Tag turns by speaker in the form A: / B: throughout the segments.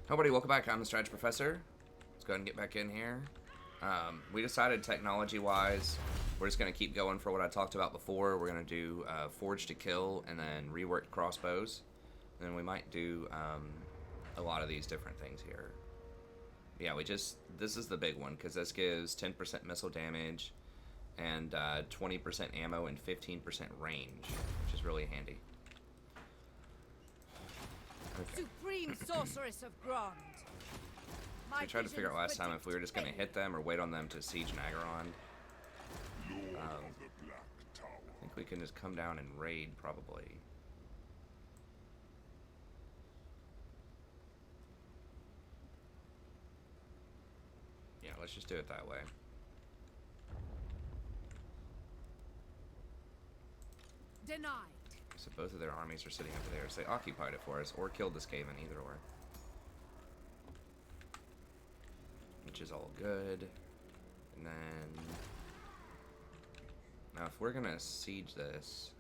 A: Everybody, welcome back. I'm the Strategy Professor. Let's go ahead and get back in here. We decided technology-wise, we're just going to keep going for what I talked about before. We're going to do Forge to Kill and then reworked crossbows. And then we might do a lot of these different things here. Yeah, this is the big one because this gives 10% missile damage and 20% ammo and 15% range, which is really handy. Okay.
B: Supreme Sorceress of Grond.
A: We tried to figure out last time if we were just going to hit them or wait on them to siege Nagaron. I think we can just come down and raid, probably. Yeah, let's just do it that way.
B: Denied.
A: So both of their armies are sitting over there, so they occupied it for us, or killed this Skaven, either or. Which is all good. And then... Now, if we're gonna siege this...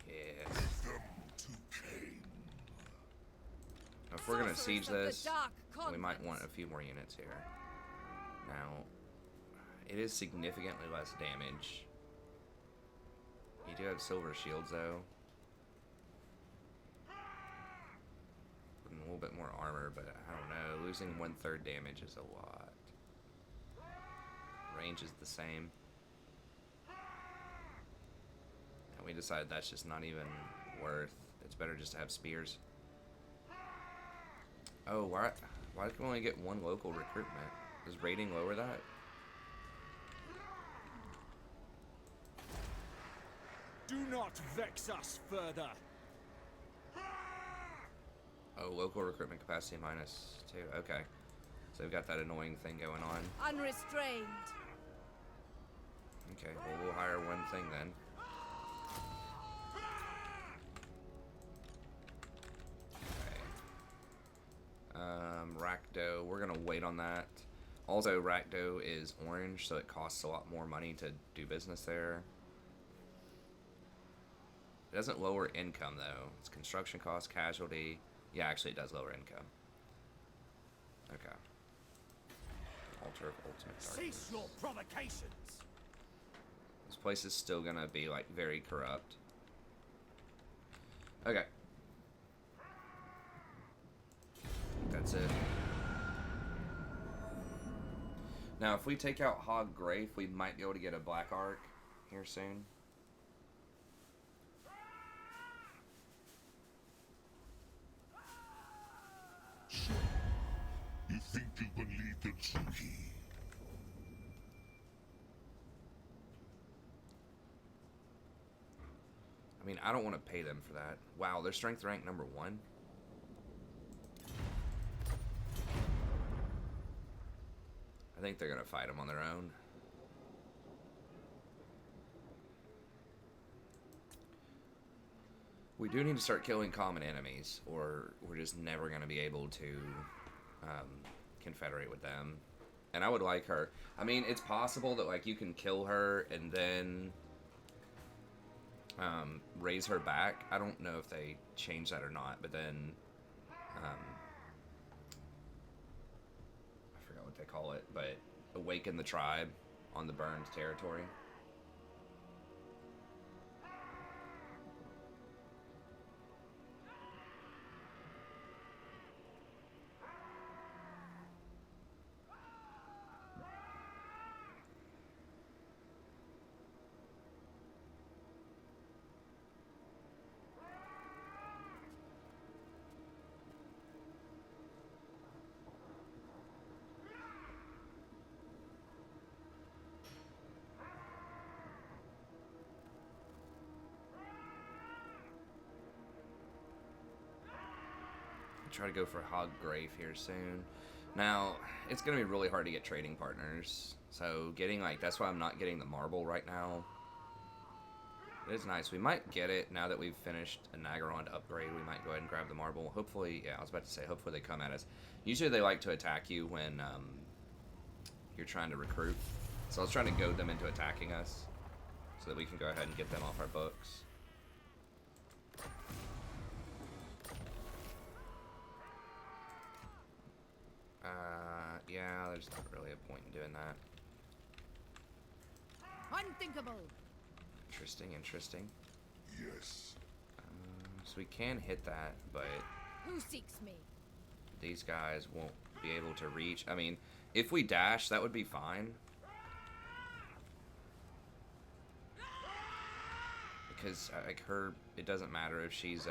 A: Yes. Now, if we're gonna siege this, we might want a few more units here. Now, it is significantly less damage. You do have silver shields, though. And a little bit more armor, but I don't know. Losing 1/3 damage is a lot. Range is the same. And we decided that's just not even worth. It's better just to have spears. Oh, why can we only get one local recruitment? Does raiding lower that?
C: Do not vex us further.
A: Oh, local recruitment capacity -2. Okay. So we've got that annoying thing going on.
B: Unrestrained.
A: Okay, well, we'll hire one thing then. Okay. Rakdo, we're gonna wait on that. Also, Rakdo is orange, so it costs a lot more money to do business there. It doesn't lower income, though. It's construction cost, casualty. Yeah, actually, it does lower income. Okay. Altar of Ultimate Darkness.
C: Cease your provocations.
A: This place is still gonna be, like, very corrupt. Okay. That's it. Now, if we take out Hog Grafe, we might be able to get a Black Arc here soon.
D: You think you can lead the Tsuki?
A: I mean, I don't want to pay them for that. Wow, their strength rank #1. I think they're going to fight them on their own. We do need to start killing common enemies, or we're just never going to be able to confederate with them. And I would like her. I mean, it's possible that, like, you can kill her and then raise her back. I don't know if they change that or not, but then I forgot what they call it, but awaken the tribe on the burned territory. Try to go for Hog Grafe here soon. Now, it's going to be really hard to get trading partners. So getting, like, that's why I'm not getting the marble right now. It is nice. We might get it now that we've finished a Nagaron upgrade. We might go ahead and grab the marble. Hopefully, yeah, I was about to say, hopefully they come at us. Usually they like to attack you when you're trying to recruit. So I was trying to goad them into attacking us so that we can go ahead and get them off our books. Yeah, there's not really a point in doing that.
B: Unthinkable.
A: Interesting, interesting.
D: Yes.
A: So we can hit that, but
B: Who seeks me?
A: these guys won't be able to reach. I mean, if we dash, that would be fine. Because, like, her, it doesn't matter if she's,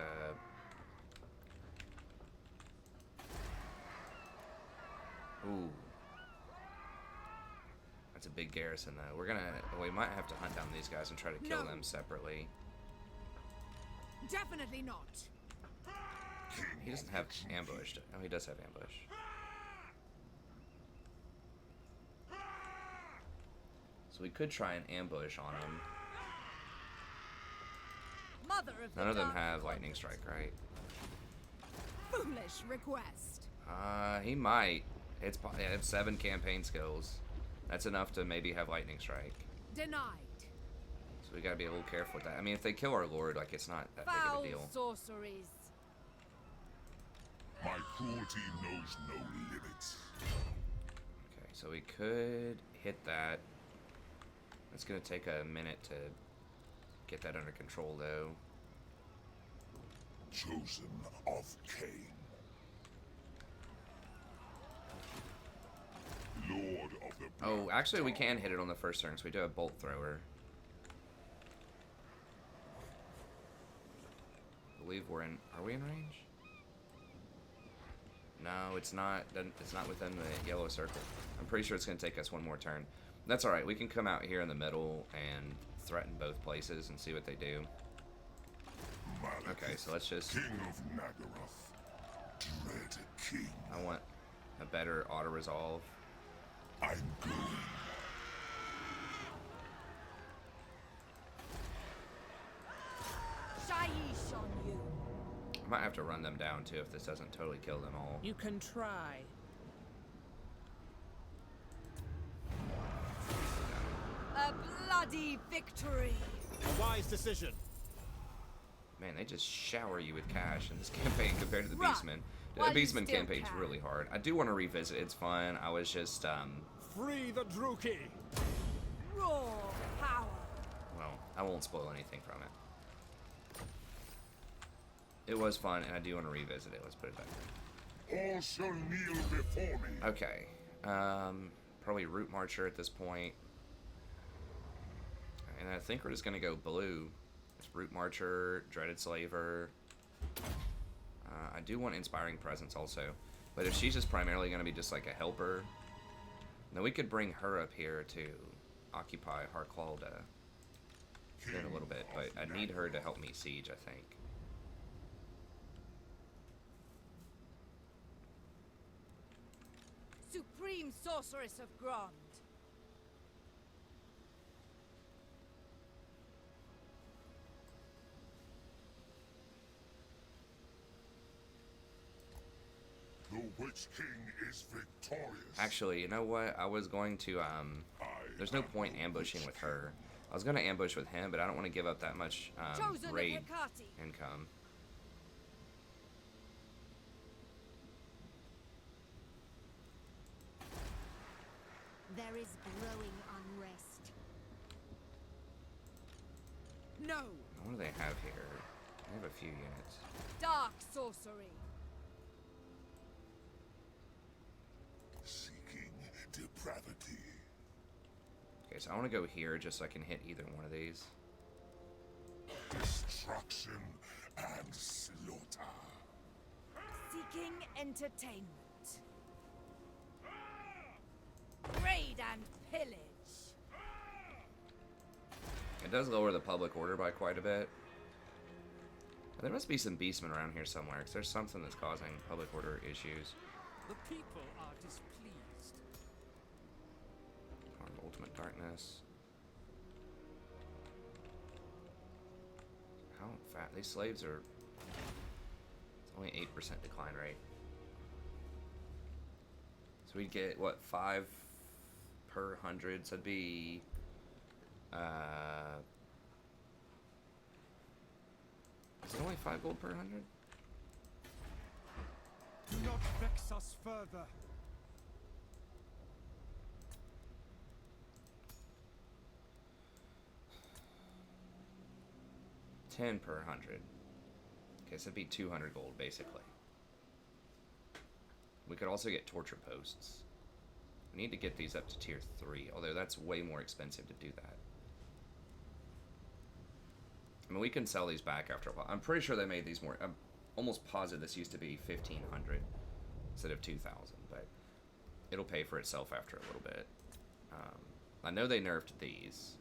A: Ooh. That's a big garrison, though. We might have to hunt down these guys and try to kill them separately.
B: Definitely not.
A: He doesn't have ambush. Oh, he does have ambush. So we could try an ambush on him.
B: Mother of
A: None of them
B: dark
A: have
B: continent.
A: lightning strike, right?
B: Foolish request.
A: He might. It's 7 campaign skills. That's enough to maybe have lightning strike.
B: Denied.
A: So we gotta be a little careful with that. I mean, if they kill our lord, like, it's not that
B: Foul
A: big of a deal.
B: sorceries.
D: My cruelty knows no limits.
A: Okay, so we could hit that. It's gonna take a minute to get that under control, though.
D: Chosen of Cain. Lord of the
A: Oh,
D: Black
A: actually, we
D: Tower.
A: can hit it on the first turn, so we do have bolt thrower. I believe we're in. Are we in range? No, it's not. It's not within the yellow circle. I'm pretty sure it's going to take us one more turn. That's all right. We can come out here in the middle and threaten both places and see what they do.
D: Malekith,
A: Okay, so let's just.
D: King of Nagaroth. Dread King.
A: I want a better auto resolve.
D: I'm going.
B: Shaiish on you.
A: I might have to run them down too if this doesn't totally kill them all.
E: You can try.
B: A bloody victory.
C: A wise decision.
A: Man, they just shower you with cash in this campaign compared to the
B: Run,
A: Beastman. The
B: while you
A: Beastman
B: still
A: campaign's
B: can.
A: really hard. I do want to revisit it. It's fun. I was just,
C: Free the Druki.
B: Raw power.
A: well, I won't spoil anything from it. It was fun, and I do want to revisit it. Let's put it that way.
D: All shall kneel before me.
A: Okay. Probably Root Marcher at this point. And I think we're just going to go blue. It's Root Marcher, Dreaded Slaver. I do want Inspiring Presence also. But if she's just primarily going to be just like a helper, then we could bring her up here to occupy Harklawda in a little bit. But I need her to help me siege, I think.
B: Supreme sorceress of Grond.
D: The Witch King is victorious.
A: Actually, you know what? I was going to, there's no point ambushing with her. I was going to ambush with him, but I don't want to give up that much
B: Chosen of
A: raid
B: Hecate.
A: income.
F: There is growing unrest.
B: No.
A: What do they have here? They have a few units.
B: Dark sorcery.
D: Seeking depravity.
A: Okay, so I want to go here just so I can hit either one of these.
D: Destruction and slaughter.
B: Seeking entertainment. Raid and pillage.
A: It does lower the public order by quite a bit. There must be some beastmen around here somewhere, because there's something that's causing public order issues.
C: The people are displeased.
A: Armed Ultimate Darkness. How fat? These slaves are... It's only 8% decline rate. So we'd get, what, 5 per 100? So it'd be... Is it only 5 gold per 100?
C: Do not vex us further.
A: 10 per 100. Okay, so it'd be 200 gold, basically. We could also get torture posts. We need to get these up to tier 3, although that's way more expensive to do that. I mean, we can sell these back after a while. I'm pretty sure they made these more... I'm almost positive this used to be 1,500 instead of 2,000, but it'll pay for itself after a little bit. I know they nerfed these.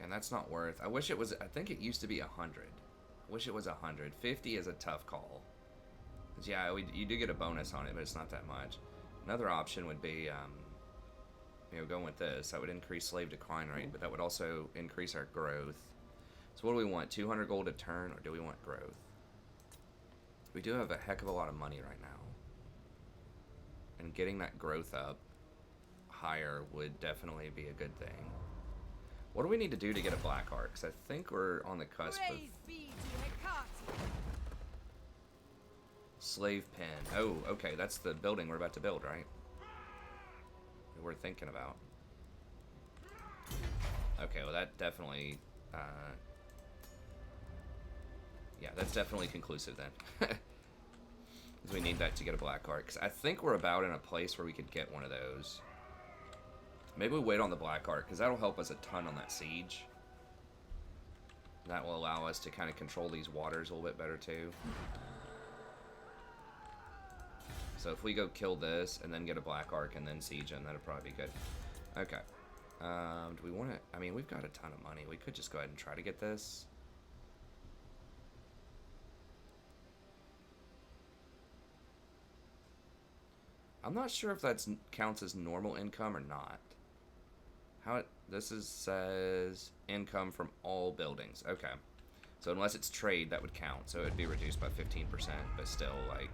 A: And that's not worth... I wish it was... I think it used to be 100. I wish it was 100. 50 is a tough call. Yeah, you do get a bonus on it, but it's not that much. Another option would be, you know, going with this. That would increase slave decline rate, but that would also increase our growth. So what do we want? 200 gold a turn, or do we want growth? We do have a heck of a lot of money right now. And getting that growth up higher would definitely be a good thing. What do we need to do to get a black arc? Because I think we're on the cusp of...
B: Praise be to Hecate.
A: Slave pen. Oh, okay, that's the building we're about to build, right? We're thinking about. Okay, well that definitely, yeah, that's definitely conclusive then. Because we need that to get a black arc. 'Cause I think we're about in a place where we could get one of those. Maybe we wait on the black arc, because that'll help us a ton on that siege. That will allow us to kind of control these waters a little bit better too. So if we go kill this and then get a black arc and then siege him, that'll probably be good. Okay. Do we want to... I mean, we've got a ton of money. We could just go ahead and try to get this. I'm not sure if that counts as normal income or not. This says income from all buildings. Okay. So unless it's trade, that would count. So it'd be reduced by 15%, but still, like...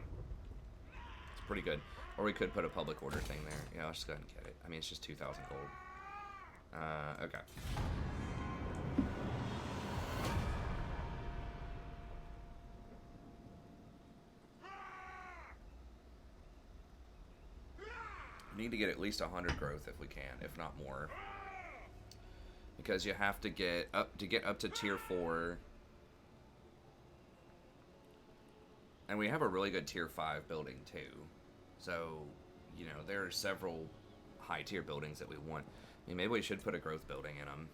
A: pretty good. Or we could put a public order thing there. Yeah, let's just go ahead and get it. I mean, it's just 2,000 gold. Okay. We need to get at least 100 growth if we can, if not more. Because you have to get up to tier 4. And we have a really good tier 5 building too. So, you know, there are several high tier buildings that we want. I mean, maybe we should put a growth building in them.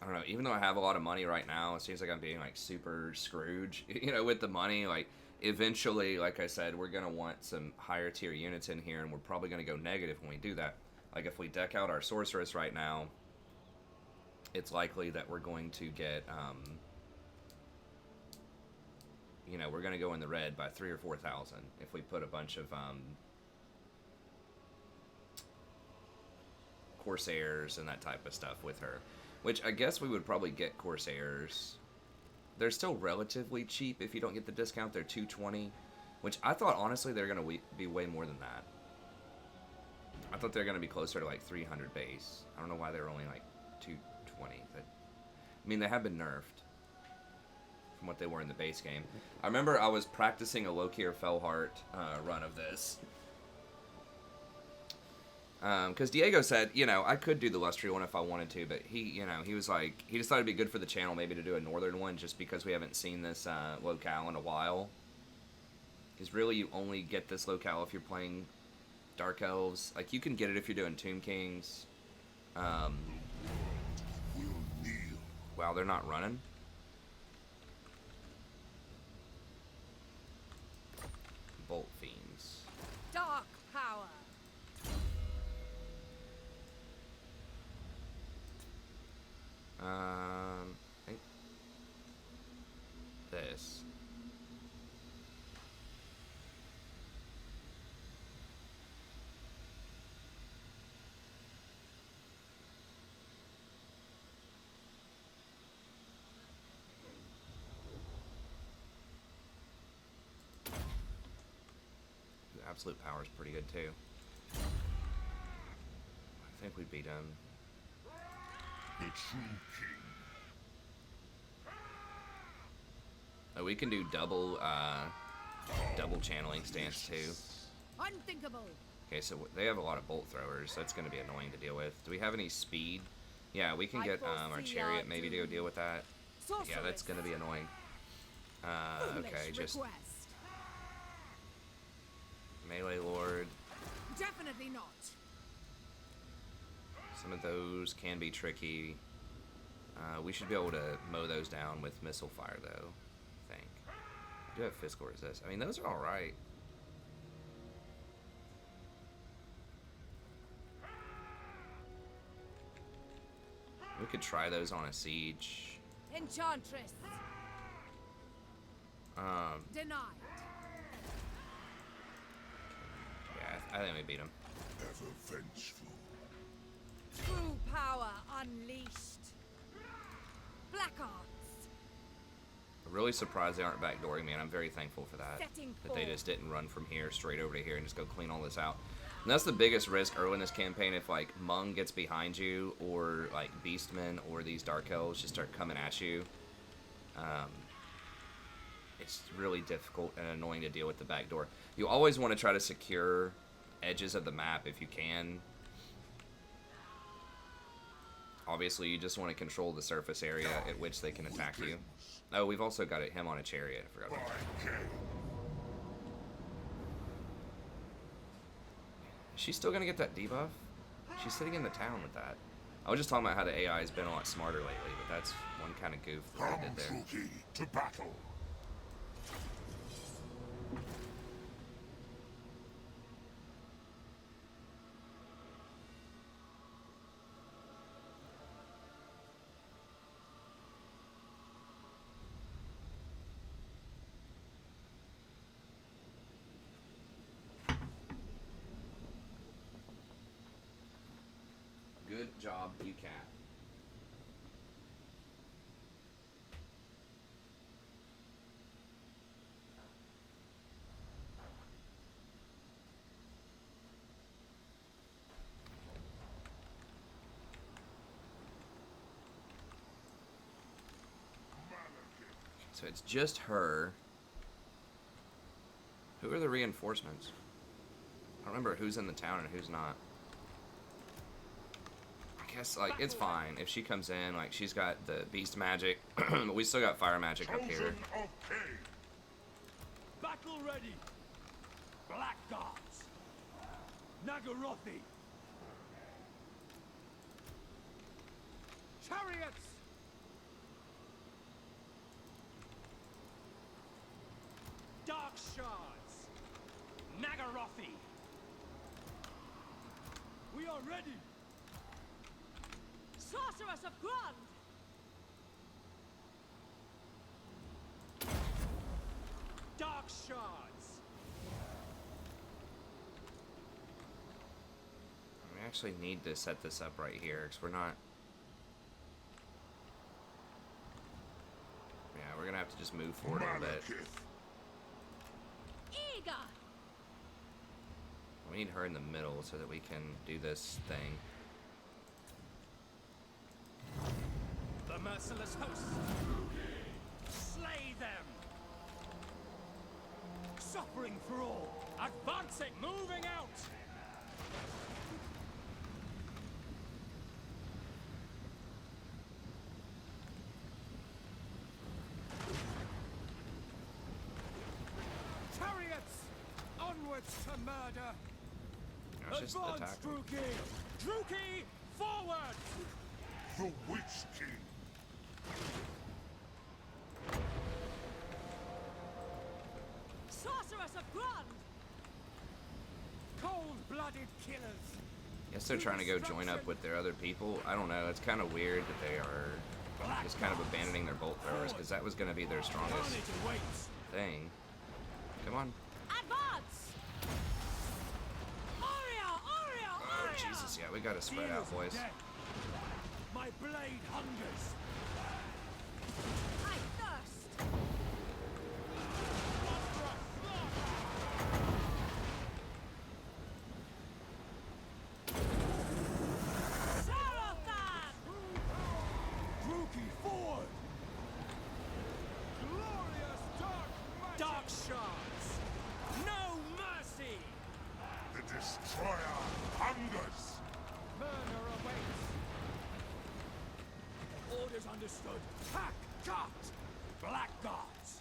A: I don't know, even though I have a lot of money right now, it seems like I'm being like super Scrooge, you know, with the money. Like, eventually, like I said, we're going to want some higher tier units in here, and we're probably going to go negative when we do that. Like, if we deck out our sorceress right now, it's likely that we're going to get, you know, we're going to go in the red by 3,000 or 4,000 if we put a bunch of Corsairs and that type of stuff with her. Which I guess we would probably get Corsairs. They're still relatively cheap if you don't get the discount. They're 220, which I thought, honestly, they're going to be way more than that. I thought they were going to be closer to like 300 base. I don't know why they were only like 220. But, I mean, they have been nerfed from what they were in the base game. I remember I was practicing a Loki or Fellheart run of this. Because Diego said, you know, I could do the Lustry one if I wanted to, but he, you know, he was like, he just thought it'd be good for the channel maybe to do a northern one just because we haven't seen this locale in a while. Because really you only get this locale if you're playing Dark Elves. Like, you can get it if you're doing Tomb Kings. Wow, they're not running. Bolt Fiends.
B: Dark power.
A: I think this. absolute power is pretty good too. I think we beat him.
D: The true king.
A: Oh, we can do double channeling stance too.
B: Unthinkable.
A: Okay, so they have a lot of bolt throwers. So that's going to be annoying to deal with. Do we have any speed? Yeah, we can get our chariot maybe to go deal with that. Yeah, that's going to be annoying. Okay, just
B: Request.
A: melee lord.
B: Definitely not.
A: Some of those can be tricky. We should be able to mow those down with missile fire, though. I think. I do have physical resist. I mean, those are all right. We could try those on a siege.
B: Enchantress. Denied.
A: Yeah, I think we beat him.
D: Ever vengeful.
B: True power unleashed. Black arts.
A: I'm really surprised they aren't backdooring me, and I'm very thankful for that.
B: Setting
A: That they
B: forth.
A: just didn't run from here straight over to here and just go clean all this out. And that's the biggest risk early in this campaign, if like Mung gets behind you, or like Beastmen or these Dark Elves just start coming at you. It's really difficult and annoying to deal with the back door. You always want to try to secure edges of the map if you can. Obviously, you just want to control the surface area at which they can attack you. Oh, we've also got him on a chariot. I forgot about that.
D: By king.
A: Is she still gonna get that debuff? She's sitting in the town with that. I was just talking about how the AI has been a lot smarter lately, but that's one kind of goof that
D: Come,
A: they did there.
D: Druki, to battle.
A: Good job, you cat. So it's just her. Who are the reinforcements? I don't remember who's in the town and who's not. I guess, like, it's fine. If she comes in, like, she's got the beast magic. But we still got fire magic up here.
D: Chosen of king.
C: Battle ready. Black Guards. Nagarothi. Chariots. Dark Shards. Nagarothi. We are ready.
B: Sorceress of Grund.
C: Dark Shards.
A: We actually need to set this up right here, because we're not... Yeah, we're gonna have to just move forward a little bit.
D: Malekith.
B: Eager.
A: We need her in the middle so that we can do this thing.
C: The merciless host. Slay them. Suffering for all. Advancing, moving out. Chariots, onwards to murder.
A: Let's just
C: Advance,
A: attack them.
C: Druki. Druki, forward.
D: The Witch King.
B: Sorceress of Grund.
C: Cold-blooded killers.
A: Guess they're trying to go join up with their other people. I don't know. It's kind of weird that they are just kind of abandoning their bolt throwers, because that was going to be their strongest
C: Carnage awaits.
A: thing. Come on.
B: Advance. Aria, Aria,
A: Oh,
B: Aria.
A: Jesus, yeah, we got to spread out, boys.
C: Death. My blade hungers.
B: I thirst.
C: Dark shards! No mercy!
D: The destroyer hungers.
C: Murder awaits! Orders understood. Hack! Cut! Blackguards!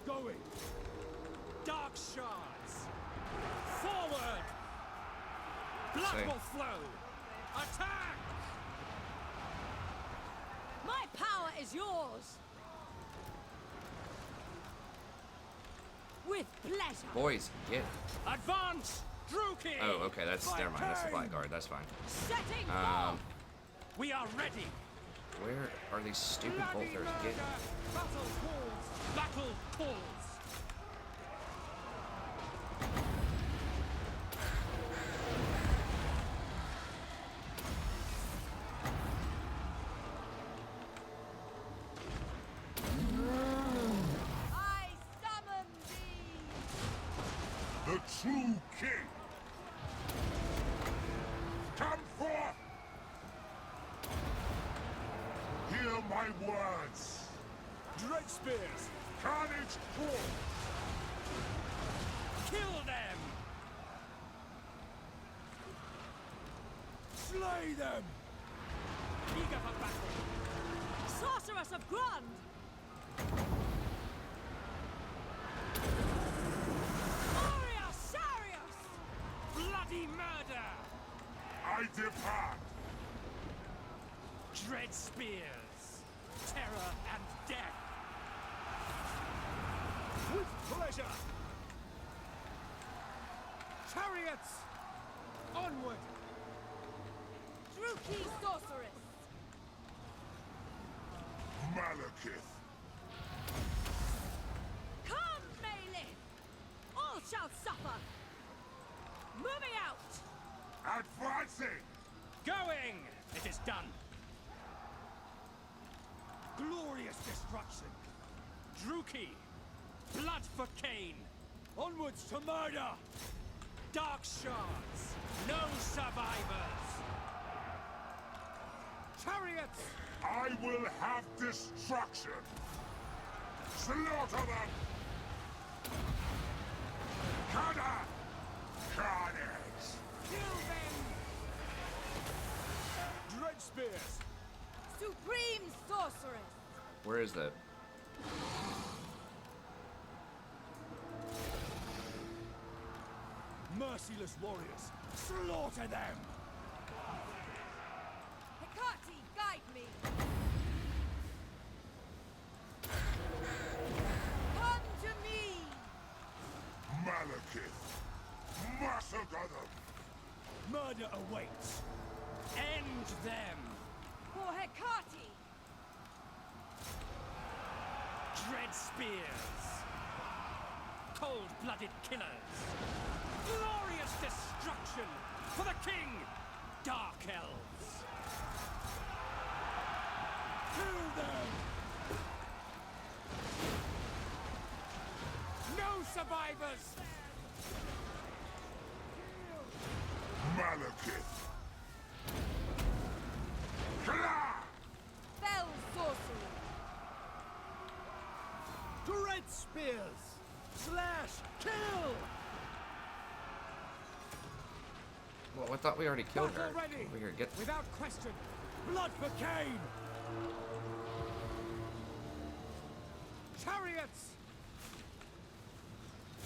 C: Going! Dark shards! Forward! Blood
A: Say.
C: will flow! Attack!
B: My power is yours. With pleasure.
A: Boys, get.
C: Advance! Druki!
A: Oh, okay, that's never mind. That's the blackguard. That's fine.
B: Setting forth.
C: We are ready!
A: Where are these stupid
C: Bloody
A: bolters
C: murder!
A: getting?
C: Battle calls! Battle calls!
B: I summon thee.
D: The true king. Come forth. Hear my words.
C: Dread spears!
D: Carnage forth.
C: Kill them! Slay them! Eager for battle!
B: Sorceress of Grund. Aria Sarius.
C: Bloody murder!
D: I depart.
C: Dread spears! Terror and death! With pleasure! Chariots! Onward!
B: Druki sorceress.
D: Malekith.
B: Come, Malekith. All shall suffer. Moving out.
D: Advancing.
C: Going! It is done! Glorious destruction! Druki! Blood for Cain! Onwards to murder! Dark shards! No survivors! Chariots!
D: I will have destruction. Slaughter them. Kada. Carnage.
C: Kill them! Dread spears!
B: Supreme sorceress.
A: Where is the?
C: Merciless warriors! Slaughter them!
B: Hecate, guide me. Come to me.
D: Malekith. Massacre them.
C: Murder awaits! End them!
B: For Hecate.
C: Dread spears! Cold-blooded killers! Glorious destruction for the king! Dark elves! Kill them! No survivors!
D: Malekith. Kla!
B: Fell sorcery.
C: Dread spears! Slash! Kill!
A: Well, I thought we already killed her.
C: Battle ready!
A: Over here, get.
C: Without question! Blood for Cain! Chariots!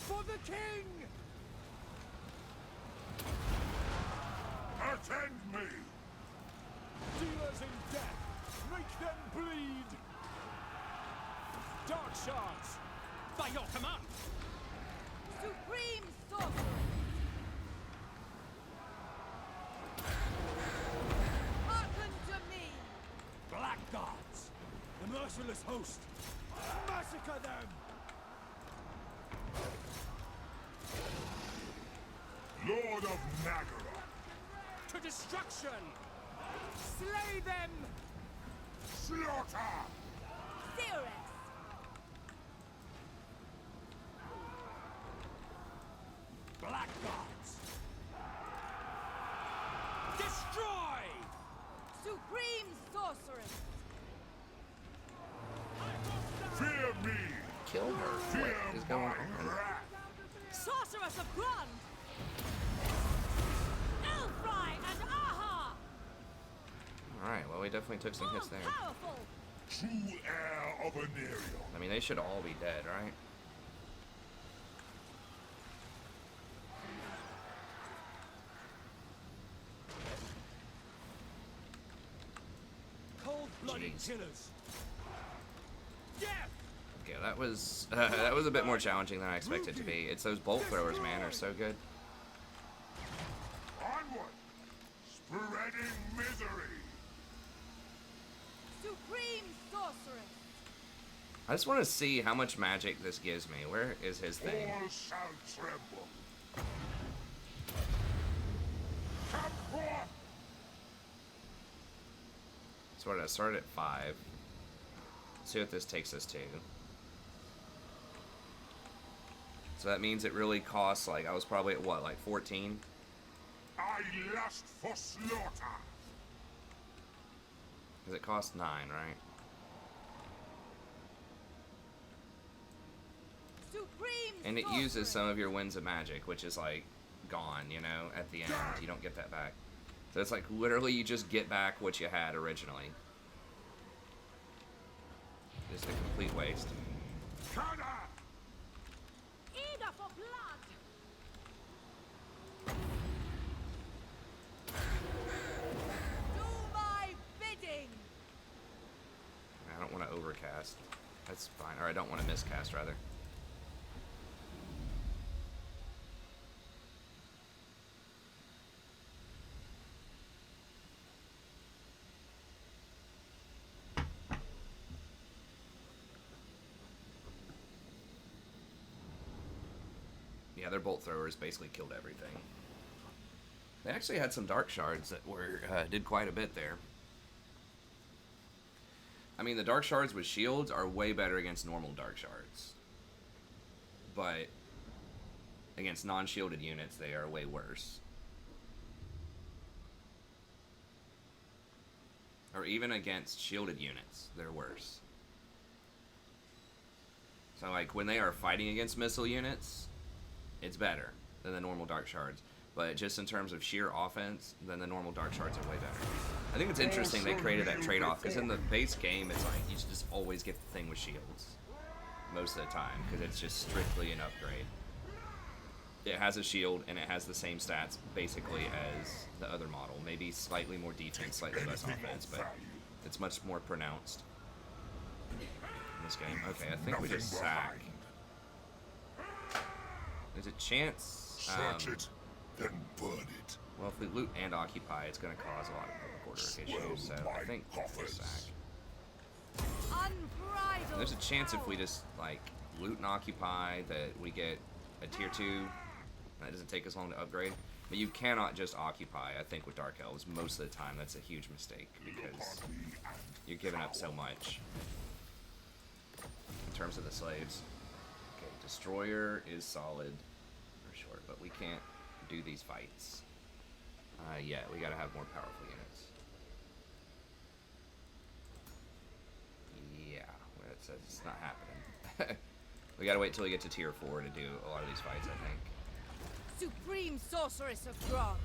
C: For the king!
D: Attend me.
C: Dealers in death! Make them bleed! Dark shards! By your command!
B: Supreme sorceress. Hearken to me.
C: Blackguards! The merciless host! Massacre them!
D: Lord of Nagara.
C: To destruction! Slay them!
D: Slaughter.
B: Sirius.
C: Blackguards! Destroy!
B: Supreme sorceress.
D: Fear me.
A: kill her. What is going on?
B: Sorceress of Grund! Elfry and Aha!
A: Alright, well, we definitely took some hits there.
B: Powerful!
D: True heir of Anariel.
A: I mean, they should all be dead, right?
C: Cold-blooded
A: Jeez.
C: killers. Death!
A: Okay, that was a bit more challenging than I expected to be. It's those bolt throwers, man, are so good.
D: Onward! Spreading misery!
B: Supreme sorceress!
A: I just want to see how much magic this gives me. Where is his thing?
D: All shall tremble. Come forth!
A: So what, I started at 5. Let's see what this takes us to. So that means it really costs, like, I was probably at what, like 14?
D: I lust for slaughter.
A: Because it costs 9, right?
B: Supreme
A: And it
B: sorceress!
A: uses some of your winds of magic, which is like gone, you know, at the end. You don't get that back. So it's like literally you just get back what you had originally. Just a complete waste.
D: Kada!
B: Eager for blood! Do my bidding!
A: I don't want to overcast. That's fine. Or I don't want to miscast, rather. Yeah, their bolt throwers basically killed everything. They actually had some dark shards that were did quite a bit there. I mean, the dark shards with shields are way better against normal dark shards. But against non-shielded units, they are way worse. Or even against shielded units, they're worse. So, like, when they are fighting against missile units, it's better than the normal dark shards. But just in terms of sheer offense, then the normal dark shards are way better. I think it's interesting they created that trade-off, because in the base game, it's like, you just always get the thing with shields. Most of the time, because it's just strictly an upgrade. It has a shield, and it has the same stats, basically, as the other model. Maybe slightly more defense, slightly less offense, but it's much more pronounced in this game. Okay, I think we just sack. There's a chance...
D: Search it, then burn it.
A: Well, if we loot and occupy, it's going to cause a lot of public order issues, so I think we'll sack.
B: Unbridled
A: There's a chance if we
B: power.
A: just, like, loot and occupy that we get a tier 2. That doesn't take us long to upgrade. But you cannot just occupy, I think, with Dark Elves. Most of the time, that's a huge mistake, because you're giving up so much in terms of the slaves. Okay, Destroyer is solid, for sure, but we can't do these fights. Yeah, we gotta have more powerful units. Yeah, well, it says it's not happening. We gotta wait till we get to tier 4 to do a lot of these fights, I think.
B: Supreme sorceress of Grond!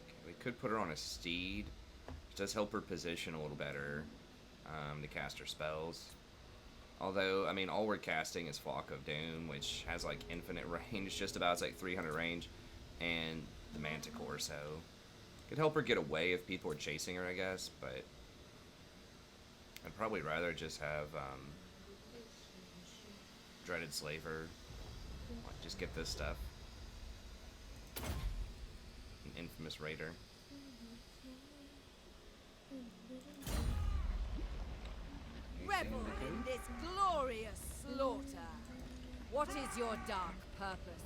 A: Okay, we could put her on a steed, which does help her position a little better to cast her spells. Although, I mean, all we're casting is Flock of Doom, which has like infinite range, just about. It's like 300 range, and the Manticore, so could help her get away if people are chasing her, I guess. But I'd probably rather just have Dreaded Slaver. Like, just get this stuff. An Infamous Raider.
B: Revel in this glorious slaughter! What is your dark purpose?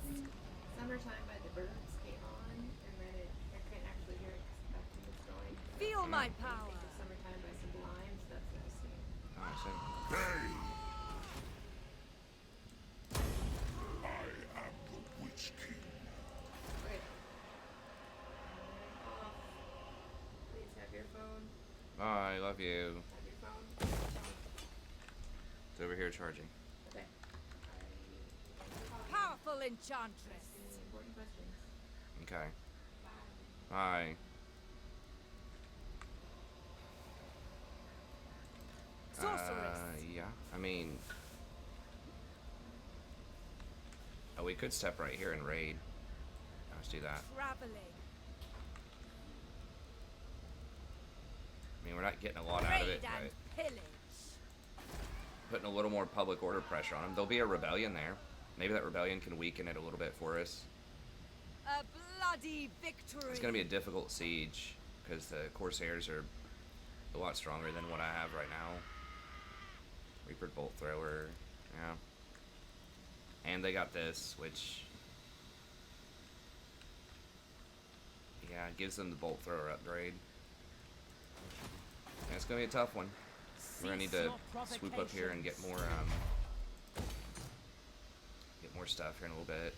E: Summertime by the birds came on, and then I couldn't actually hear it because back when it's going.
B: Feel my
E: I
B: power!
E: think of Summertime by Sublime, so that's what I see.
A: Oh, I see.
D: Hey! I am the Witch King.
E: Wait. Off. Please have your phone.
A: Bye, love you.
E: Have your phone.
A: It's over here charging.
B: Beautiful enchantress.
E: Asking important questions.
A: Okay.
E: Wow.
A: Hi.
B: Sorceress.
A: Yeah. I mean, oh, we could step right here and raid. Let's do that.
B: Traveling.
A: I mean, we're not getting a lot out of
B: Raid
A: it,
B: and
A: but
B: pillage.
A: putting a little more public order pressure on them. There'll be a rebellion there. Maybe that rebellion can weaken it a little bit for us.
B: A bloody victory.
A: It's going to be a difficult siege because the Corsairs are a lot stronger than what I have right now. Reaper Bolt Thrower, yeah. And they got this, which, yeah, gives them the Bolt Thrower upgrade. And it's going to be a tough one. We're going to need to swoop up here and get more stuff here in a little bit.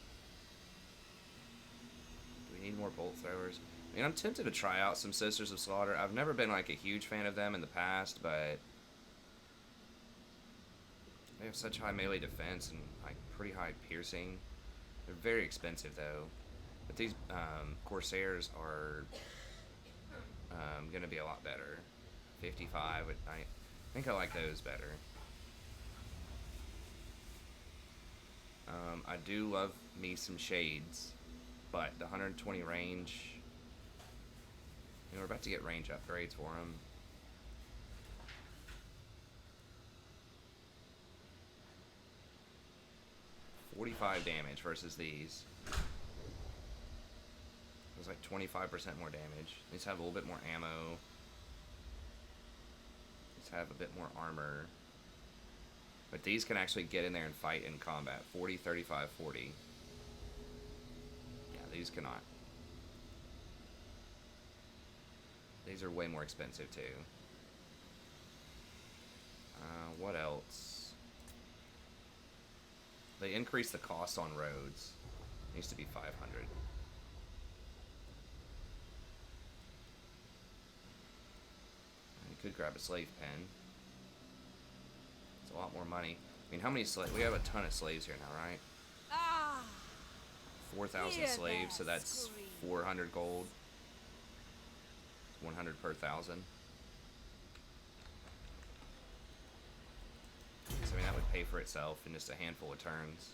A: Do we need more Bolt Throwers? I mean, I'm tempted to try out some Sisters of Slaughter. I've never been, like, a huge fan of them in the past, but they have such high melee defense and, like, pretty high piercing. They're very expensive, though. But these Corsairs are going to be a lot better. 55, I think I like those better. I do love me some Shades, but the 120 range, you know, we're about to get range upgrades for them. $45 damage versus these. It's like 25% more damage. These have a little bit more ammo. These have a bit more armor. But these can actually get in there and fight in combat. 40, 35, 40. Yeah, these cannot. These are way more expensive too. What else? They increased the cost on roads. It used to be 500. You could grab a slave pen. It's a lot more money. I mean, how many slaves? We have a ton of slaves here now, right?
B: Ah,
A: 4,000
B: hear
A: slaves, so
B: their
A: that's
B: screams.
A: 400 gold. 100 per thousand. So, I mean, that would pay for itself in just a handful of turns.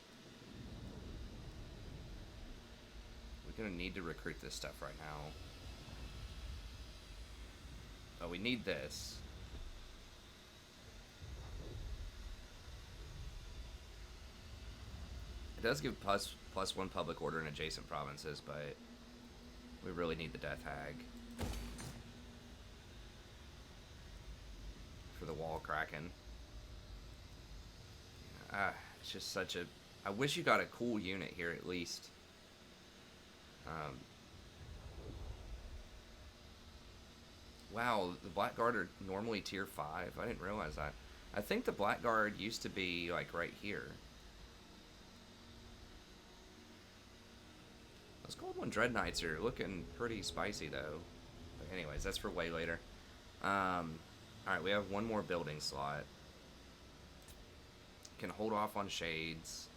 A: We're gonna need to recruit this stuff right now. Oh, we need this. It does give plus one public order in adjacent provinces, but we really need the Death Hag for the wall cracking. It's just such a... I wish you got a cool unit here at least. Wow, the Blackguard are normally tier 5. I didn't realize that. I think the Blackguard used to be like right here. Those Gold 1 Dread Knights are looking pretty spicy though. But anyways, that's for way later. Alright, we have one more building slot. Can hold off on Shades.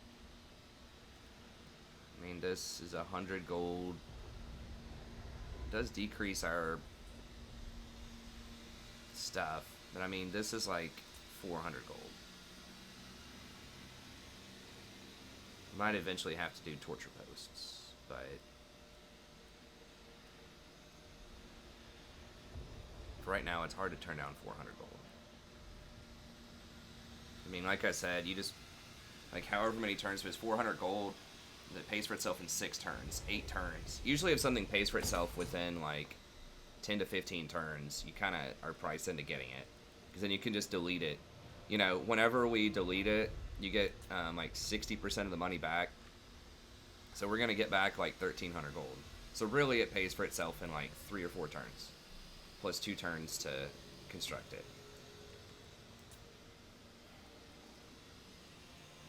A: I mean, this is 100 gold. It does decrease our stuff, but I mean, this is like 400 gold. Might eventually have to do torture posts, but for right now, it's hard to turn down 400 gold. I mean, like I said, you just, like, however many turns, if it's 400 gold, that pays for itself in 6 turns, 8 turns. Usually if something pays for itself within, like, 10 to 15 turns, you kind of are priced into getting it. Because then you can just delete it. You know, whenever we delete it, you get, like, 60% of the money back. So we're going to get back, like, 1,300 gold. So really it pays for itself in, like, 3 or 4 turns. Plus 2 turns to construct it.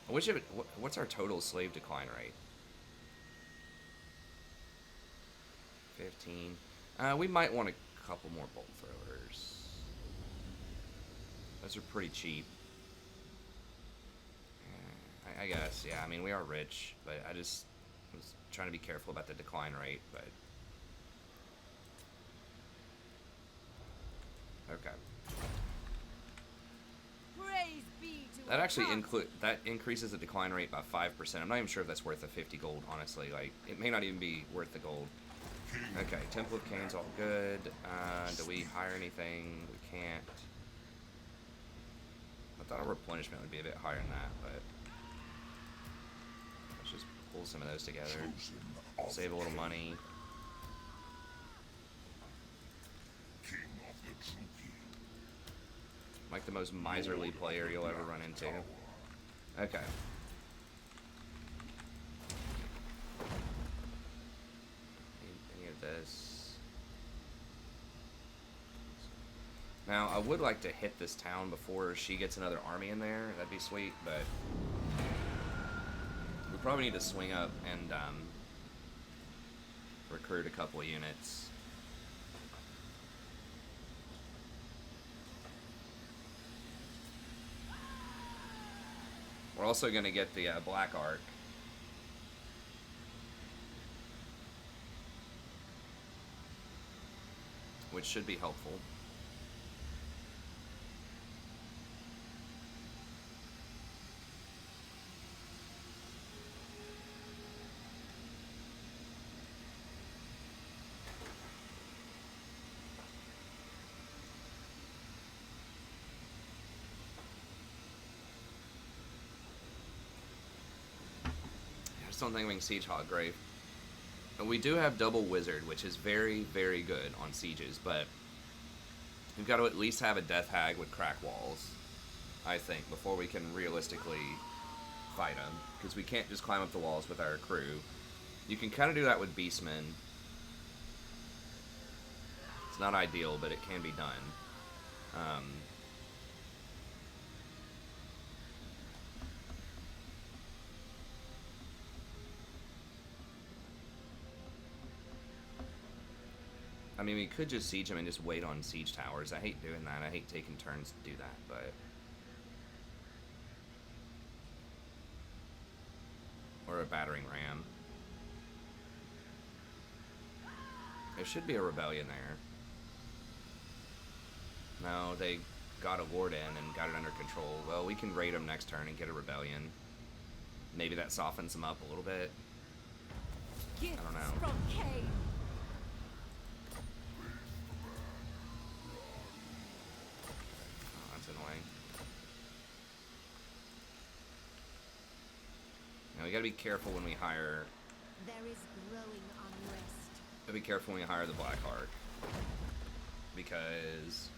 A: I wish it. What's our total slave decline rate? 15. We might want a couple more bolt throwers. Those are pretty cheap. I guess, yeah. I mean, we are rich, but I just was trying to be careful about the decline rate, but... Okay.
B: Praise be to
A: That actually
B: Arthas.
A: increases the decline rate by 5%. I'm not even sure if that's worth the 50 gold, honestly. Like, it may not even be worth the gold. Okay, Temple of Cain's all good. Do we hire anything? We can't. I thought our replenishment would be a bit higher than that, but... Let's just pull some of those together. Save a little money.
D: King of the Druki.
A: Like the most miserly player you'll ever run into. Okay. Any of this. Now, I would like to hit this town before she gets another army in there. That'd be sweet, but... We probably need to swing up and, recruit a couple of units. We're also going to get the Black Ark. Which should be helpful. I just don't think we can siege Hoggrave. We do have double wizard, which is very, very good on sieges, but we've got to at least have a death hag with crack walls, I think, before we can realistically fight them, because we can't just climb up the walls with our crew. You can kind of do that with beastmen. It's not ideal, but it can be done. I mean, we could just siege them and just wait on siege towers. I hate doing that. I hate taking turns to do that, but... Or a battering ram. There should be a rebellion there. No, they got a ward in and got it under control. Well, we can raid them next turn and get a rebellion. Maybe that softens them up a little bit.
B: Gifts
A: I don't know.
B: from Cain.
A: Oh, that's annoying. Now we gotta be careful when we hire.
F: There is growing unrest.
A: Gotta be careful when we hire the Black Ark, because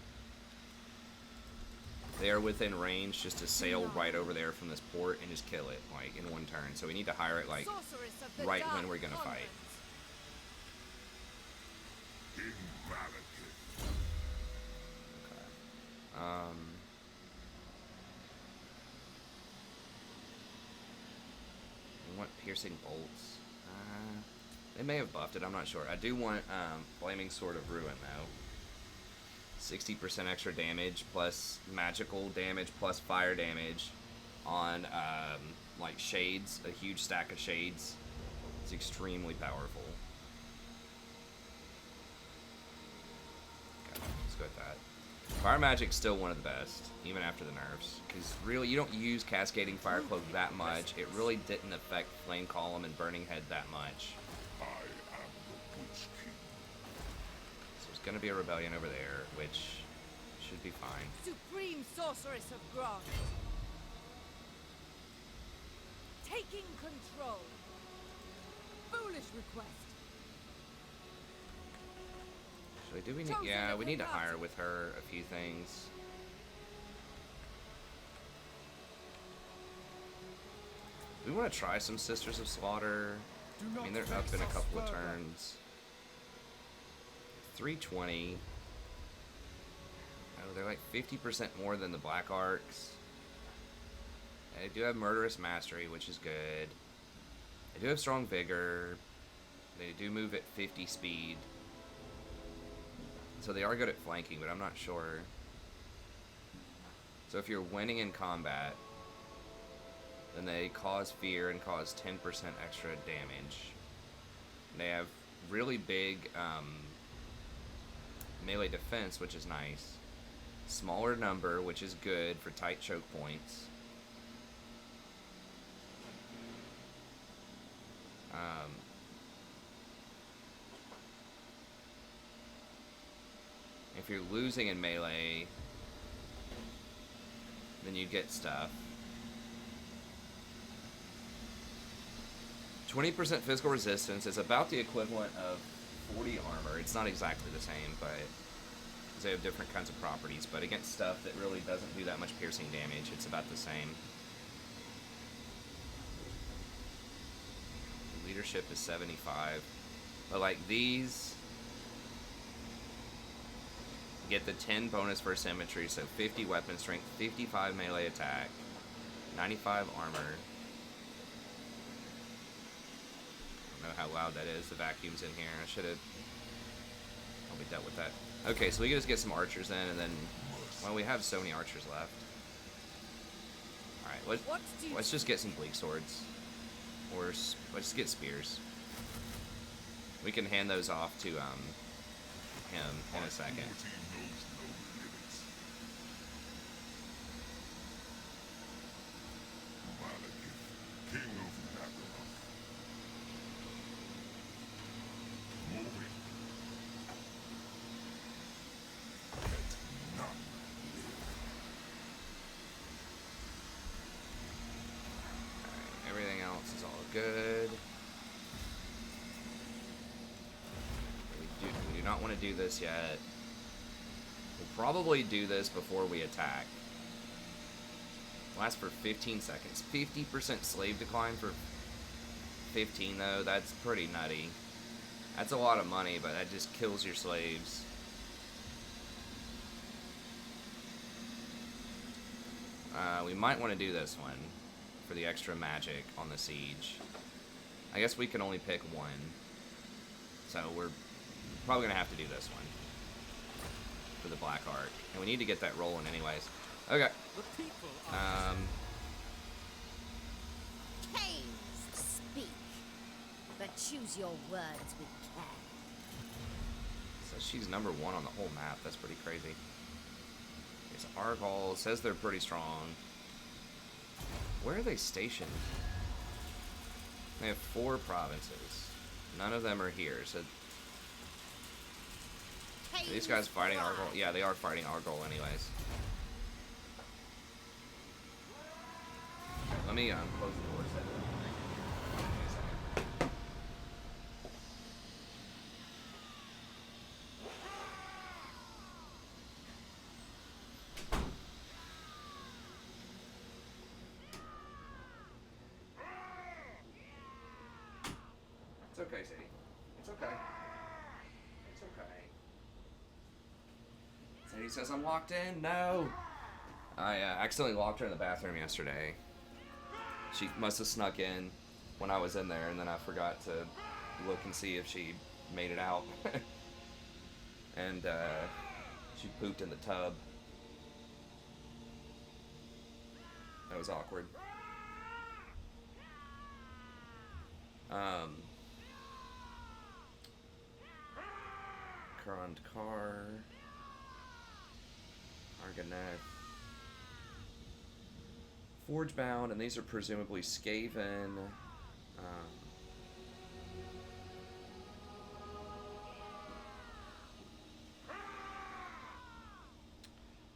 A: they are within range just to sail right over there from this port and just kill it like in one turn. So we need to hire it like
B: Sorceress of the
A: right
B: Dark
A: when we're gonna fight.
B: Convent.
D: King Malekith.
A: Okay. We want piercing bolts. They may have buffed it, I'm not sure. I do want Flaming Sword of Ruin though. 60% extra damage plus magical damage plus fire damage on like shades, a huge stack of shades. It's extremely powerful. Okay, let's go with that. Fire magic's still one of the best, even after the nerfs, because really you don't use Cascading Fire Cloak that much. It really didn't affect Flame Column and Burning Head that much.
D: I am the Witch King.
A: So there's gonna be a rebellion over there, which should be fine.
B: Supreme Sorceress of Grant. Taking control. Foolish request.
A: So do we need? Yeah, we need to hire with her a few things. We want to try some Sisters of Slaughter. I mean, they're up in a couple of turns. 320. Oh, they're like 50% more than the Black Arcs. They do have Murderous Mastery, which is good. They do have Strong Vigor. They do move at 50 speed. So they are good at flanking, but I'm not sure. So if you're winning in combat, Then they cause fear and cause 10% extra damage. They have really big melee defense, which is nice. Smaller number, which is good for tight choke points. If you're losing in melee, then you get stuff. 20% physical resistance is about the equivalent of 40 armor. It's not exactly the same, but they have different kinds of properties. But against stuff that really doesn't do that much piercing damage, it's about the same. Leadership is 75. But like these get the 10 bonus for symmetry, so 50 weapon strength, 55 melee attack, 95 armor. I don't know how loud that is. The vacuum's in here. I should have probably dealt with that. Okay, so we can just get some archers then, and then, well, we have so many archers left. Alright, let's just get some bleak swords. Or let's get spears. We can hand those off to him in a second.
D: Malekith, king of Nagaroth. Moving. Let none live.
A: Alright, everything else is all good. We do not want to do this yet. We'll probably do this before we attack. Lasts for 15 seconds. 50% slave decline for 15 though, that's pretty nutty. That's a lot of money, but that just kills your slaves. We might want to do this one for the extra magic on the siege. I guess we can only pick one. So we're probably going to have to do this one for the Black Ark. And we need to get that rolling anyways. Okay.
F: Canes speak, but choose your words with care.
A: So she's number 1 on the whole map. That's pretty crazy. There's Argall. Says they're pretty strong. Where are they stationed? They have 4 provinces. None of them are here. So are these guys fighting Argall? Yeah, they are fighting Argall anyways. Let me close the door set. It's okay, Sadie. It's okay. It's okay. Sadie says I'm locked in. No. I accidentally locked her in the bathroom yesterday. She must have snuck in when I was in there, and then I forgot to look and see if she made it out. And she pooped in the tub. That was awkward. Current car. Argoneth. Forge bound, and these are presumably Skaven.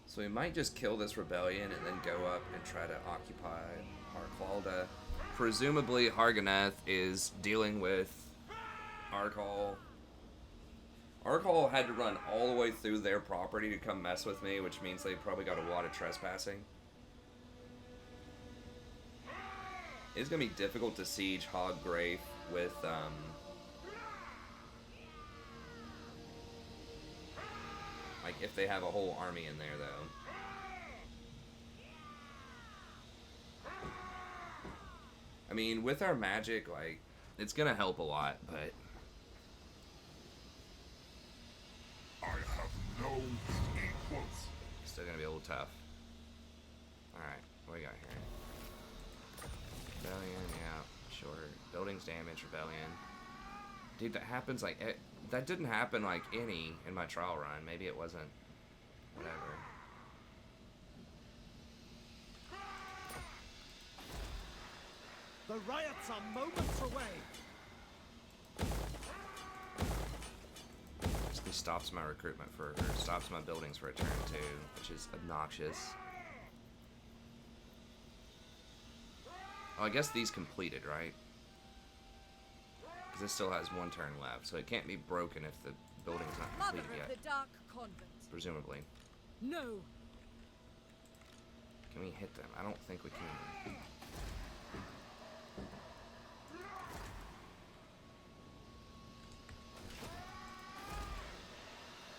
A: So we might just kill this rebellion and then go up and try to occupy Harkvalda. Presumably Hargoneth is dealing with Argall. Argall had to run all the way through their property to come mess with me, which means they probably got a lot of trespassing. It's gonna be difficult to siege Hoggrave with like if they have a whole army in there though. I mean, with our magic, like, it's gonna help a lot, but
D: I have no equals.
A: it's still gonna be a little tough. Alright, what do we got here? Rebellion, yeah, sure. Buildings damage, rebellion. Dude, that happens like that didn't happen like any in my trial run. Maybe it wasn't. Whatever.
C: The riots are moments away.
A: Basically stops my recruitment or stops my buildings for a turn too, which is obnoxious. Oh, I guess these completed, right? Because this still has one turn left, so it can't be broken if the building's not
B: Mother
A: completed
B: of
A: yet.
B: the Dark Convent.
A: Presumably.
B: No.
A: Can we hit them? I don't think we can.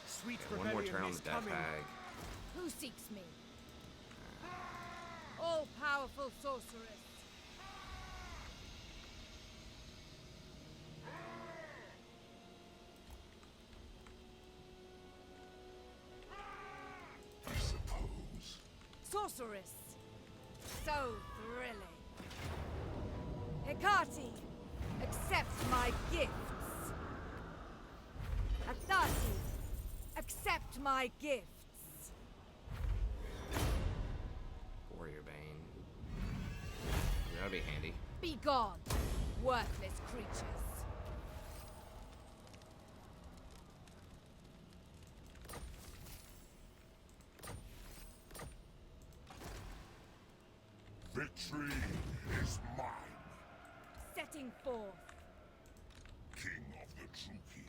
C: Sweet
A: Okay, one more
C: rebellion
A: turn on
C: is
A: the death
C: coming.
A: hag.
B: Who seeks me? All-powerful sorceress.
D: I suppose.
B: Sorceress. So thrilling. Hecate, accept my gifts. Athati, accept my gifts.
A: Warrior Bane. That'd be handy.
B: Be gone, worthless creatures.
D: Victory is mine,
B: Setting forth.
D: King of the Truki.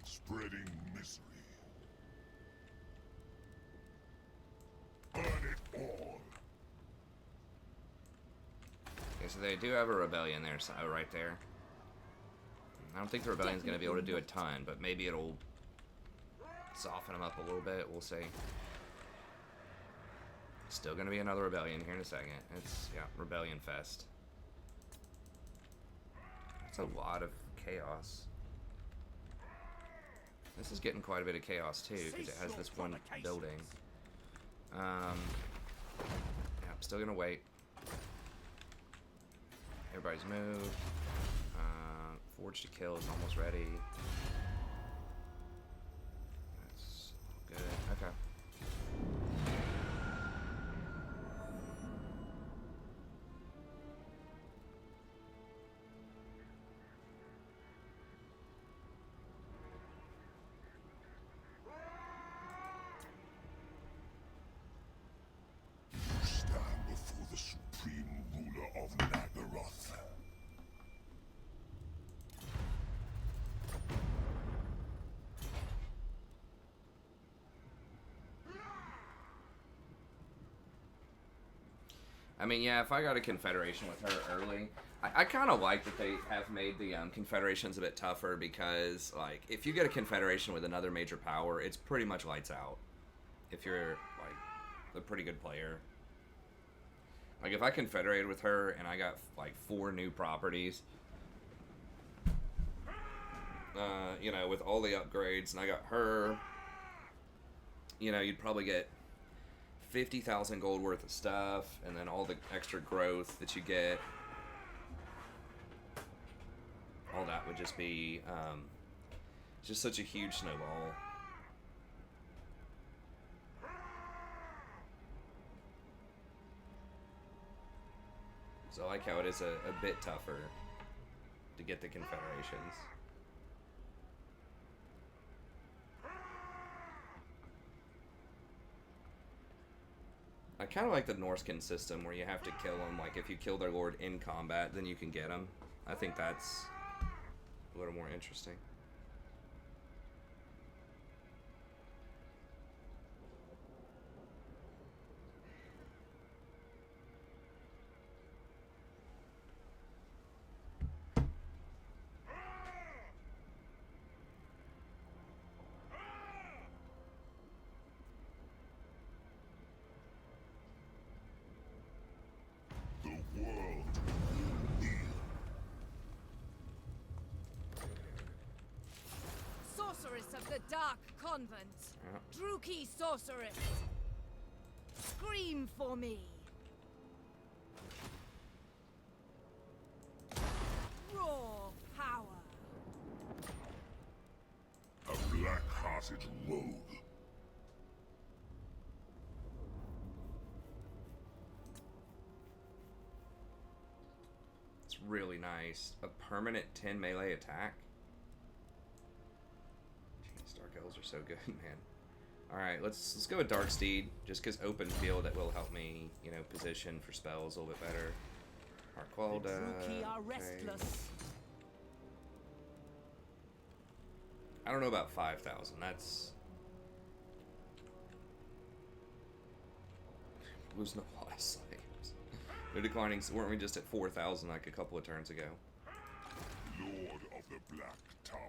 D: Spreading misery. Burn it all.
A: Okay, so they do have a rebellion there, so right there. I don't think the rebellion's going to be able to do a ton, but maybe it'll soften them up a little bit. We'll see. Still going to be another rebellion here in a second. It's, yeah, Rebellion Fest. That's a lot of chaos. This is getting quite a bit of chaos too, because it has this one building. Yeah, I'm still going to wait. Everybody's moved. Forge to Kill is almost ready. That's good. Okay.
D: You stand before the supreme ruler of Nagaroth.
A: I mean, yeah, if I got a confederation with her early, I kind of like that they have made the confederations a bit tougher because, like, if you get a confederation with another major power, it's pretty much lights out. If you're, like, a pretty good player. Like, if I confederated with her and I got, like, 4 new properties, you know, with all the upgrades, and I got her, you know, you'd probably get 50,000 gold worth of stuff, and then all the extra growth that you get. All that would just be just such a huge snowball. So I like how it is a bit tougher to get the confederations. I kind of like the Norskin system where you have to kill them. Like, if you kill their lord in combat, then you can get them. I think that's a little more interesting.
D: The world will heal.
B: Sorceress of the Dark Convent.
A: Yeah.
B: Druki sorceress. Scream for me.
D: hearted rogue.
A: It's really nice. A permanent 10 melee attack. Jeez, Dark Elves are so good, man. Alright, let's go with Darksteed, just because open field, that will help me, you know, position for spells a little bit better. Arqualda.
C: The Druki are restless.
A: I don't know about 5,000. That's losing a lot of slaves. They're declining. Weren't we just at 4,000 like a couple of turns ago?
D: Lord of the Black Tower.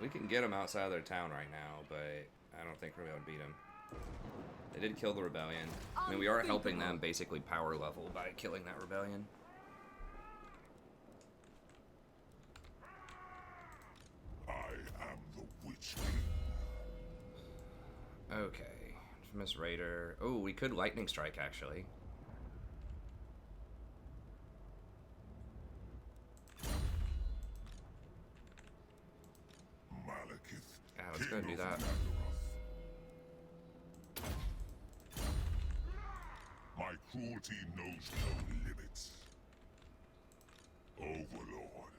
A: We can get them outside of their town right now, but I don't think we're going to beat them. They did kill the rebellion. I mean, we are helping them basically power level by killing that rebellion.
D: I am the Witch King.
A: Okay. Infamous Raider. Oh, we could Lightning Strike, actually.
D: Malekith.
A: Yeah, let's go
D: King
A: do
D: of
A: that.
D: Nagaroth. My cruelty knows no limits. Overlord.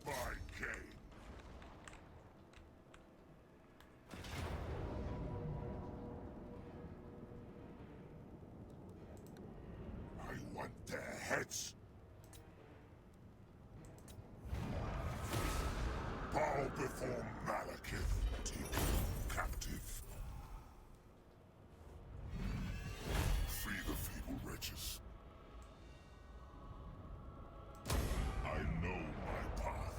D: My king. I want their heads. Bow before Malekith, taken captive. Free the feeble wretches. I know my path.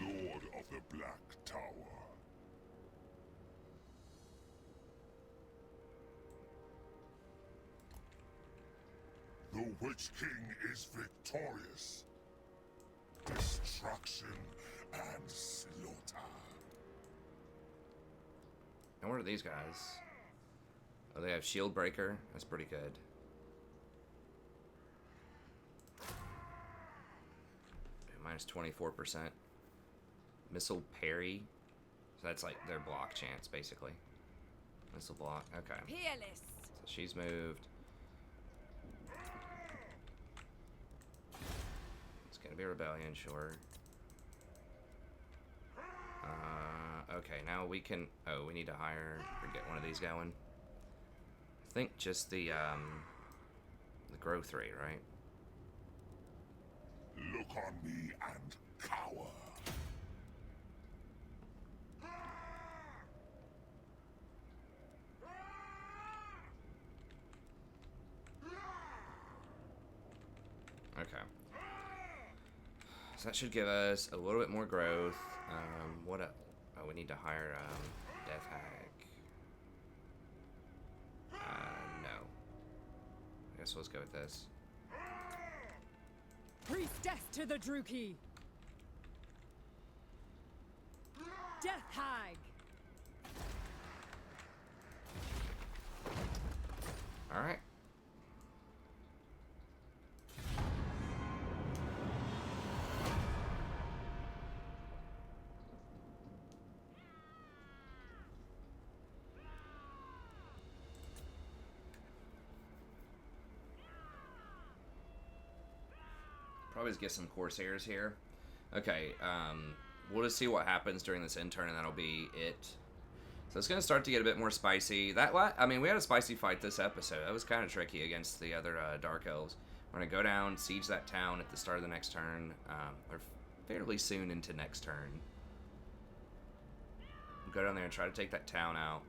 D: Lord of the Black Tower. The Witch King is victorious. Destruction and slaughter.
A: And what are these guys? Oh, they have Shield Breaker. That's pretty good. Minus 24%. Missile Parry. So that's like their block chance, basically. Missile block. Okay.
B: Peerless.
A: So she's moved. It's gonna be a rebellion, sure. Okay, now we can. Oh, we need to hire or get one of these going. I think just the growth rate, right?
D: Look on me and cower.
A: Okay. So that should give us a little bit more growth. What else? Oh, we need to hire Death Hag. No. I guess let's go with this.
B: Priestess to the Druki. Death Hag.
A: All right. Probably just get some Corsairs here. Okay, we'll just see what happens during this intern, and that'll be it. So it's going to start to get a bit more spicy. I mean, we had a spicy fight this episode. That was kind of tricky against the other Dark Elves. We're going to go down, siege that town at the start of the next turn, or fairly soon into next turn. We'll go down there and try to take that town out.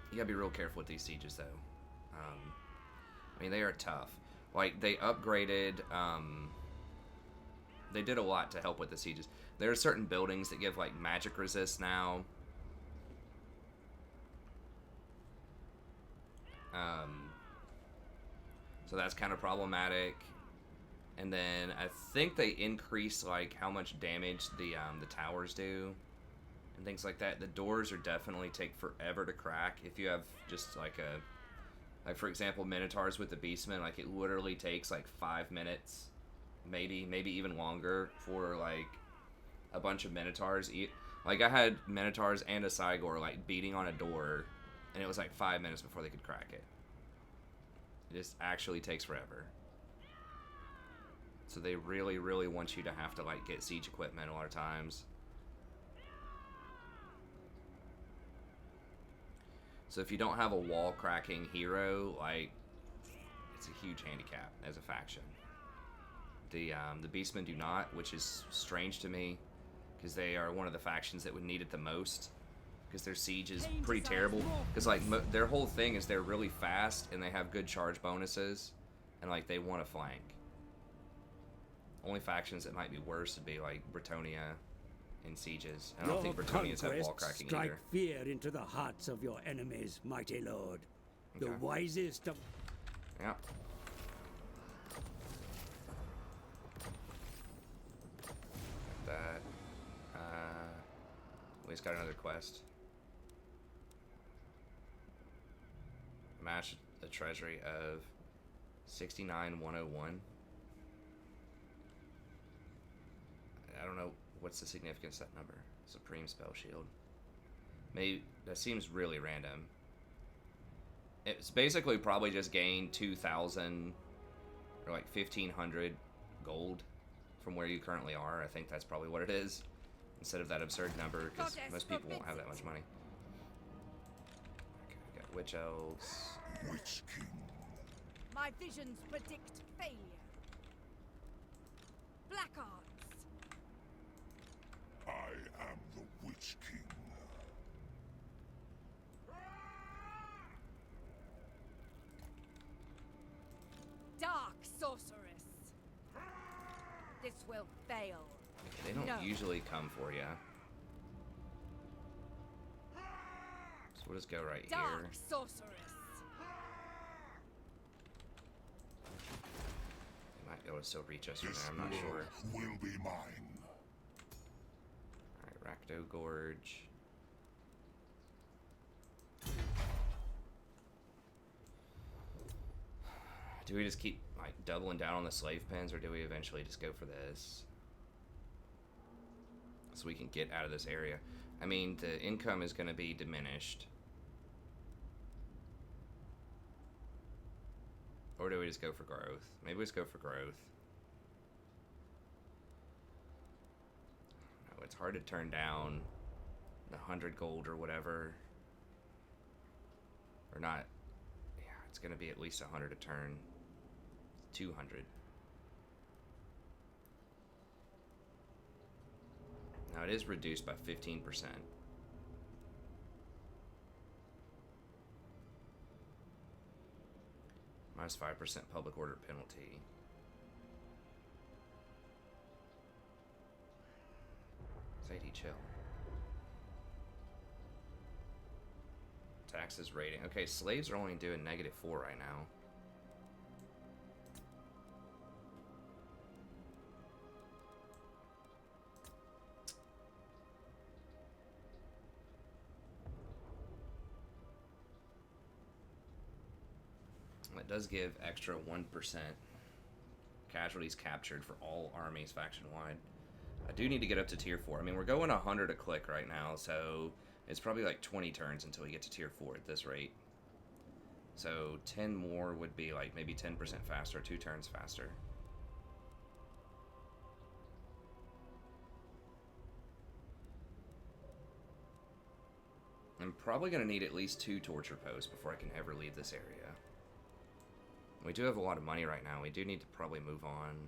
A: You got to be real careful with these sieges, though. I mean, they are tough. Like, they upgraded, they did a lot to help with the sieges. There are certain buildings that give, like, magic resist now. So that's kind of problematic. And then I think they increase, like, how much damage the towers do. and things like that. The doors are definitely take forever to crack. If you have just like for example, Minotaurs with the Beastmen, like it literally takes like 5 minutes, maybe even longer for like a bunch of Minotaurs. Like I had Minotaurs and a Cygor like beating on a door, and it was like 5 minutes before they could crack it. It just actually takes forever. So they really, really want you to have to like get siege equipment a lot of times. So if you don't have a wall cracking hero, like it's a huge handicap as a faction. The Beastmen do not, which is strange to me, because they are one of the factions that would need it the most. Because their siege is pretty terrible. Because like their whole thing is they're really fast and they have good charge bonuses, and like they want to flank. Only factions that might be worse would be like Bretonia in sieges. And I don't think Bretonians have wall cracking
G: strike
A: either.
G: fear into the hearts of your enemies, mighty lord.
A: Okay.
G: The wisest of...
A: Yeah. That. We just got another quest. Match the treasury of 69,101. I don't know what's the significance of that number. Supreme Spell Shield. Maybe that seems really random. It's basically probably just gain 2,000 or like 1,500 gold from where you currently are. I think that's probably what it is, instead of that absurd number, because most people won't have that much money. Okay, we got Witch Elves.
D: Witch King.
F: My visions predict failure. Blackguards.
D: I am the Witch King.
F: Dark sorceress. This will fail.
A: They don't
F: No.
A: usually come for you. So we'll just go right
F: Dark
A: here.
F: sorceress.
A: They might be able to still reach us from
D: This
A: there, I'm not
D: world
A: sure.
D: will be mine.
A: Alright, Rakdo Gorge. Do we just keep like doubling down on the slave pens, or do we eventually just go for this? So we can get out of this area. I mean, the income is going to be diminished. Or do we just go for growth? Maybe we just go for growth. No, it's hard to turn down the 100 gold or whatever. Or not. Yeah, it's going to be at least 100 a turn. 200. Now it is reduced by 15%. Minus 5% public order penalty. Sadie, chill. Taxes rating. Okay, slaves are only doing -4 right now. It does give extra 1% casualties captured for all armies faction-wide. I do need to get up to tier 4. I mean, we're going 100 a click right now, so it's probably like 20 turns until we get to tier 4 at this rate. So 10 more would be like maybe 10% faster, 2 turns faster. I'm probably going to need at least 2 torture posts before I can ever leave this area. We do have a lot of money right now. We do need to probably move on.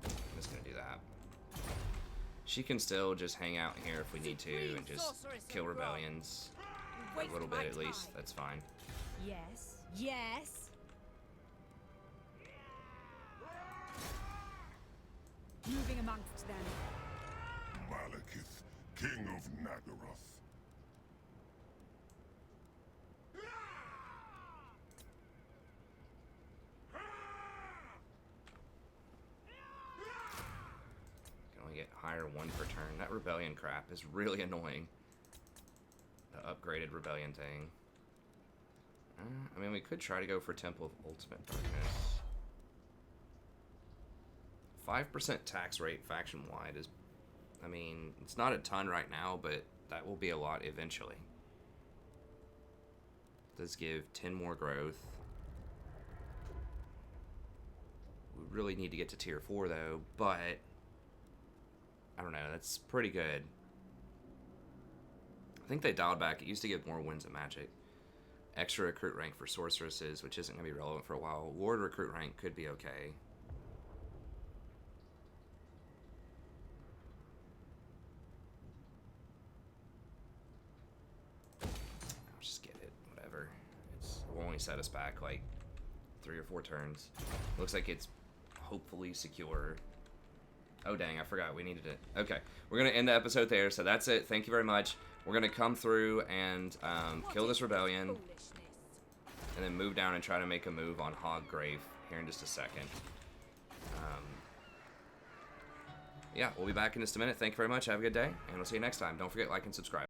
A: I'm just gonna do that. She can still just hang out here if we need to and just kill rebellions. A little bit at least. That's fine.
F: Yes. Yes.
B: Moving amongst them.
D: Malekith, King of Nagaroth.
A: fire 1 per turn. That rebellion crap is really annoying. The upgraded rebellion thing. I mean, we could try to go for Temple of Ultimate Darkness. 5% tax rate faction-wide is... I mean, it's not a ton right now, but that will be a lot eventually. Does give 10 more growth. We really need to get to tier 4 though, but I don't know, that's pretty good. I think they dialed back. It used to give more wins at Magic. Extra recruit rank for sorceresses, which isn't going to be relevant for a while. Ward recruit rank could be okay. I'll just get it, whatever. It will only set us back like 3 or 4 turns. Looks like it's hopefully secure. Oh dang, I forgot we needed it. Okay, we're gonna end the episode there, so that's it. Thank you very much. We're gonna come through and kill this rebellion, and then move down and try to make a move on Hoggrave here in just a second. Yeah, we'll be back in just a minute. Thank you very much. Have a good day, and we'll see you next time. Don't forget, like and subscribe.